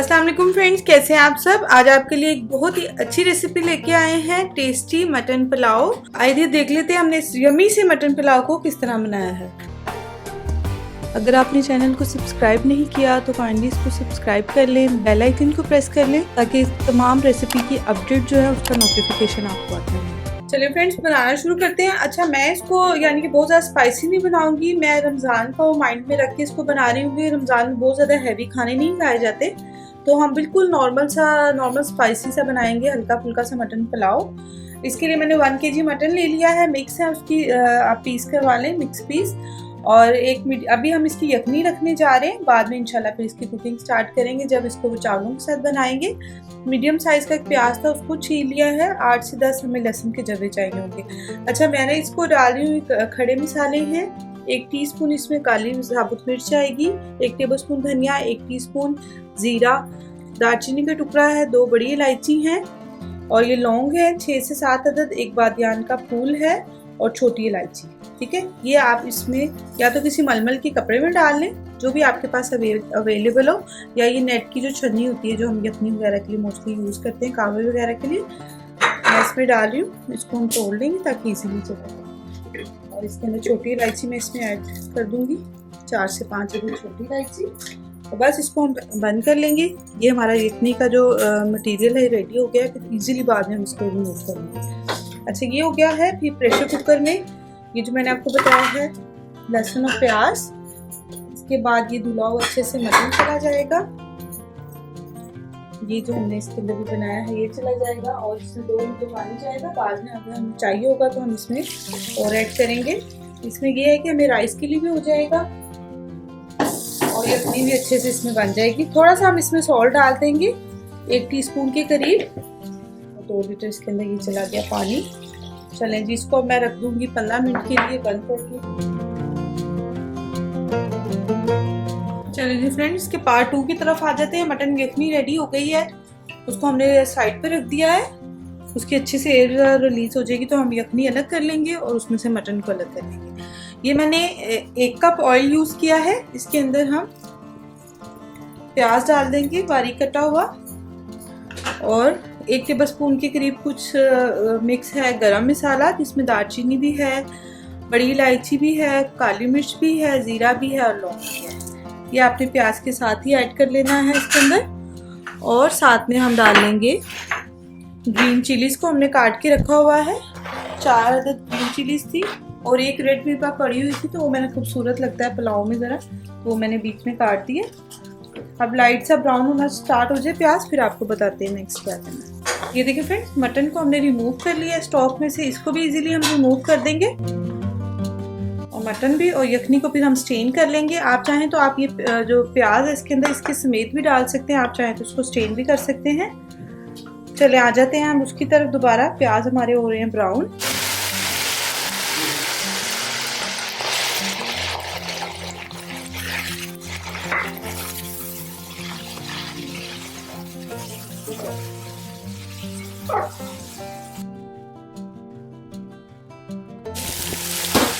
अस्सलाम वालेकुम फ्रेंड्स, कैसे हैं आप सब। आज आपके लिए एक बहुत ही अच्छी रेसिपी लेके आए हैं, टेस्टी मटन पुलाव। आइए देख लेते हैं हमने इस यमी से मटन पुलाव को किस तरह बनाया है। अगर आपने चैनल को सब्सक्राइब नहीं किया तो काइंडली इसको सब्सक्राइब कर लें, बेल आइकन को प्रेस कर लें ताकि तमाम रेसिपी की अपडेट जो है उसका नोटिफिकेशन आपको आता है। चलिए फ्रेंड्स, बनाना शुरू करते हैं। अच्छा, मैं इसको यानी कि बहुत ज़्यादा स्पाइसी नहीं बनाऊंगी। मैं रमज़ान को माइंड में रख के इसको बना रही हूँ। रमज़ान में बहुत ज़्यादा हैवी खाने नहीं खाए जाते, तो हम बिल्कुल नॉर्मल स्पाइसी सा बनाएंगे, हल्का फुल्का सा मटन पुलाव। इसके लिए मैंने 1 kg मटन ले लिया है, मिक्स है उसकी, आप पीस करवा लें, मिक्स पीस। और अभी हम इसकी यखनी रखने जा रहे हैं, बाद में इंशाल्लाह फिर इसकी कुकिंग स्टार्ट करेंगे जब इसको चावलों के साथ बनाएंगे। मीडियम साइज का एक प्याज था, उसको छील लिया है। 8 से 10 हमें लहसुन के जवे चाहिए होंगे। अच्छा, मैंने इसको डाल रही हूँ खड़े मसाले हैं। 1 टीस्पून इसमें काली साबुत मिर्च आएगी, 1 टेबलस्पून धनिया, 1 टीस्पून जीरा, दालचीनी का टुकड़ा है, 2 बड़ी इलायची हैं और ये लौंग है 6 से 7 अदद, एक बादियान का फूल है और छोटी इलायची। ठीक है, ये आप इसमें या तो किसी मलमल के कपड़े में डाल लें, जो भी आपके पास अवेलेबल हो, या ये नेट की जो छन्नी होती है जो हम यखनी वगैरह के लिए मोस्टली यूज़ करते हैं, कावे वगैरह के लिए, मैं इसमें डाल रही हूँ। इसको हम तोड़ लेंगे ताकि इजीली चले। और इसके अंदर छोटी इलायची मैं इसमें ऐड कर दूंगी, 4 से 5 अदद छोटी इलायची। और बस इसको हम बंद कर लेंगे। ये हमारा यखनी का जो मटेरियल है रेडी हो गया है, फिर इजीली बाद में हम इसको रिमूव करेंगे। अच्छा, ये हो गया है। फिर प्रेशर कुकर में ये जो मैंने आपको बताया है लहसुन और प्याज, इसके बाद ये धुला हुआ अच्छे से मटन चला जाएगा। ये जो हमने इसके अंदर भी बनाया है ये चला जाएगा और इसमें 2 लीटर पानी जाएगा। बाद में अगर हमें चाहिए होगा तो हम इसमें और ऐड करेंगे। इसमें ये है कि हमें राइस के लिए भी हो जाएगा और यखनी भी अच्छे से इसमें बन जाएगी। थोड़ा सा हम इसमें सॉल्ट डाल देंगे, 1 टीस्पून के करीब। 2 लीटर इसके अंदर ये चला गया पानी। चलें जी, इसको मैं रख दूंगी 15 मिनट के लिए बंद करके। चलें जी फ्रेंड्स, इसके पार्ट 2 की तरफ आ जाते हैं। मटन यखनी रेडी हो गई है, उसको हमने साइड पे रख दिया है। उसकी अच्छे से एयर रिलीज हो जाएगी तो हम यखनी अलग कर लेंगे और उसमें से मटन को अलग कर लेंगे। ये मैंने 1 कप ऑयल यूज किया है। इसके अंदर हम प्याज डाल देंगे बारीक कटा हुआ और 1 टेबलस्पून के करीब कुछ मिक्स है गरम मसाला, जिसमें दालचीनी भी है, बड़ी इलायची भी है, काली मिर्च भी है, जीरा भी है और लौंग भी है। ये आपने प्याज के साथ ही ऐड कर लेना है इसके अंदर। और साथ में हम डाल लेंगे ग्रीन चिलीज को हमने काट के रखा हुआ है। 4 अदद ग्रीन चिलीज थी और 1 रेड मिर्च पड़ी हुई थी, तो वो मैंने खूबसूरत लगता है पुलाव में ज़रा, तो वो मैंने बीच में काट दिए। अब लाइट सा ब्राउन होना स्टार्ट हो जाए प्याज, फिर आपको बताते हैं नेक्स्ट क्या करना है। ये देखिए फ्रेंड्स, मटन को हमने रिमूव कर लिया स्टॉक में से। इसको भी इजीली हम रिमूव कर देंगे और मटन भी, और यखनी को फिर हम स्टेन कर लेंगे। आप चाहें तो आप ये जो प्याज है इसके अंदर इसके समेत भी डाल सकते हैं, आप चाहें तो उसको स्टेन भी कर सकते हैं। चले आ जाते हैं हम उसकी तरफ दोबारा। प्याज हमारे हो रहे हैं ब्राउन।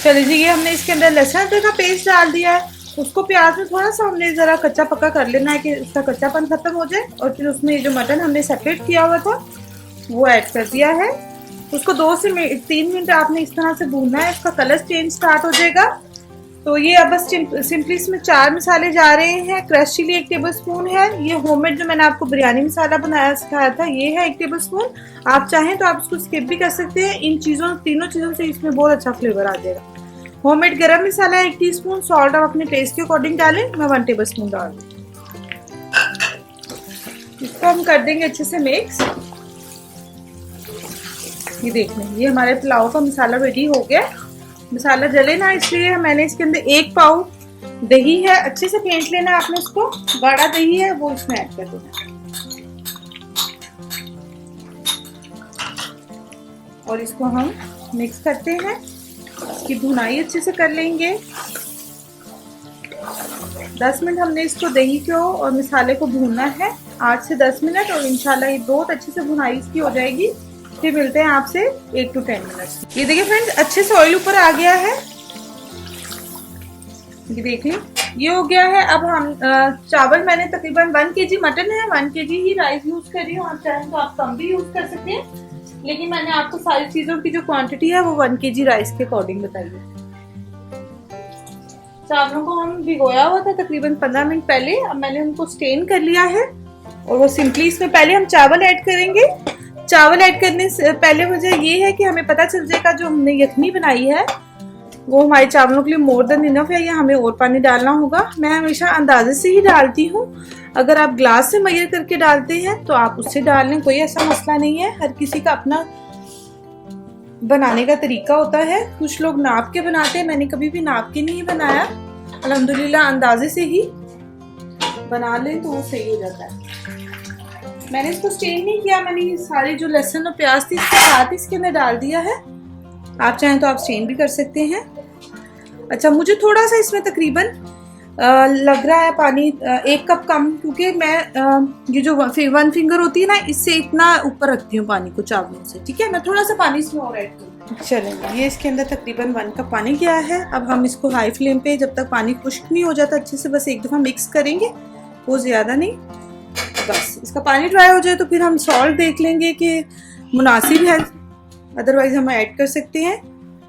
चलिए जी, ये हमने इसके अंदर लहसुन अदरक का पेस्ट डाल दिया है। उसको प्याज में थोड़ा सा हमने ज़रा कच्चा पक्का कर लेना है कि उसका कच्चापन खत्म हो जाए। और फिर उसमें जो मटन हमने सेपरेट किया हुआ था वो ऐड कर दिया है। उसको 2 से 3 मिनट आपने इस तरह से भूनना है, उसका कलर चेंज स्टार्ट हो जाएगा। तो ये अब बस सिंपली इसमें 4 मसाले जा रहे हैं। क्रश चिली 1 टेबलस्पून है। ये होममेड जो मैंने आपको बिरयानी मसाला बनाया सिखाया था ये है 1 टेबलस्पून। आप चाहें तो आप इसको स्किप भी कर सकते हैं। इन तीनों चीज़ों से इसमें बहुत अच्छा फ्लेवर आ जाएगा। होममेड गरम मसाला 1 टीस्पून, सॉल्ट आप अपने टेस्ट के अकॉर्डिंग डालें, मैं 1 टेबलस्पून डाल दूँ। इसको हम कर देंगे अच्छे से मिक्स। ये देख लें, ये हमारे पुलाव का मसाला रेडी हो गया। मसाला जले ना, इसलिए मैंने इसके अंदर 1 पाव दही है, अच्छे से फेंट लेना आपने उसको। गाढ़ा दही है वो इसमें ऐड कर देना और इसको हम मिक्स करते हैं। इसकी भुनाई अच्छे से कर लेंगे। 10 मिनट हमने इसको दही को और मसाले को भूनना है, 8 से 10 मिनट, और इंशाल्लाह ये बहुत अच्छे से भुनाई इसकी हो जाएगी। फिर मिलते हैं आपसे 8 to 10 मिनट। ये देखिए फ्रेंड्स, अच्छे से ऑयल ऊपर आ गया है, ये देख लें। ये हो गया है। अब हम चावल मैंने तकरीबन 1 kg मटन है, 1 kg ही राइस यूज कर रही हूँ। आप चाहें तो आप कम भी यूज कर सकते हैं, लेकिन मैंने आपको सारी चीजों की जो क्वांटिटी है वो 1 kg राइस के अकॉर्डिंग बताई है। चावलों को हम भिगोया हुआ था तकरीबन 15 मिनट पहले। अब मैंने उनको स्टेन कर लिया है और वो सिंपली इसमें पहले हम चावल ऐड करेंगे। चावल ऐड करने से पहले वजह ये है कि हमें पता चल जाएगा जो हमने यखनी बनाई है वो हमारे चावलों के लिए मोर देन इनफ है या हमें और पानी डालना होगा। मैं हमेशा अंदाजे से ही डालती हूँ। अगर आप ग्लास से मेजर करके डालते हैं तो आप उससे डाल लें, कोई ऐसा मसला नहीं है। हर किसी का अपना बनाने का तरीका होता है। कुछ लोग नाप के बनाते हैं, मैंने कभी भी नाप के नहीं बनाया। अल्हम्दुलिल्लाह अंदाजे से ही बना लें तो वो सही हो जाता है। मैंने इसको स्टेन नहीं किया, मैंने सारे जो लहसुन और प्याज थी इसके साथ इसके अंदर डाल दिया है। आप चाहें तो आप स्टेन भी कर सकते हैं। अच्छा, मुझे थोड़ा सा इसमें तकरीबन लग रहा है पानी 1 कप कम, क्योंकि मैं ये जो 1 फिंगर होती है ना इससे इतना ऊपर रखती हूँ पानी को चावलों से। ठीक है, मैं थोड़ा सा पानी इसमें और ऐड करूँ। चलेंगे, ये इसके अंदर तकरीबन 1 कप पानी गया है। अब हम इसको हाई फ्लेम पे जब तक पानी खुश्क नहीं हो जाता अच्छे से बस एक दफ़ा मिक्स करेंगे, वो ज़्यादा नहीं। बस इसका पानी ड्राई हो जाए तो फिर हम सॉल्ट देख लेंगे कि मुनासिब है, अदरवाइज हम ऐड कर सकते हैं।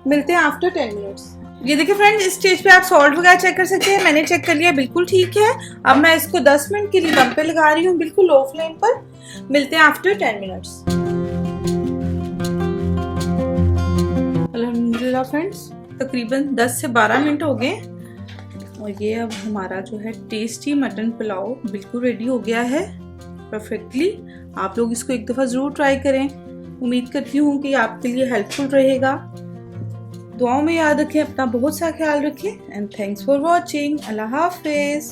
मिलते हैं आफ्टर 10 मिनट्स। ये देखिए फ्रेंड, इस स्टेज पे आप सॉल्ट वगैरह चेक कर सकते हैं। मैंने चेक कर लिया, बिल्कुल ठीक है। अब मैं इसको 10 मिनट के लिए दम पे लगा रही हूँ, बिल्कुल लो फ्लेम पर। मिलते हैं आफ्टर 10 मिनट्स। अल्हम्दुलिल्लाह फ्रेंड्स, तकरीबन 10 से 12 मिनट हो गए और ये अब हमारा जो है टेस्टी मटन पुलाव बिल्कुल रेडी हो गया है परफेक्टली। आप लोग इसको एक दफ़ा ज़रूर ट्राई करें। उम्मीद करती हूँ कि आपके लिए हेल्पफुल रहेगा। दुआओं में याद रखें, अपना बहुत सा ख्याल रखें एंड थैंक्स फॉर वॉचिंग। अल्लाह हाफिज़।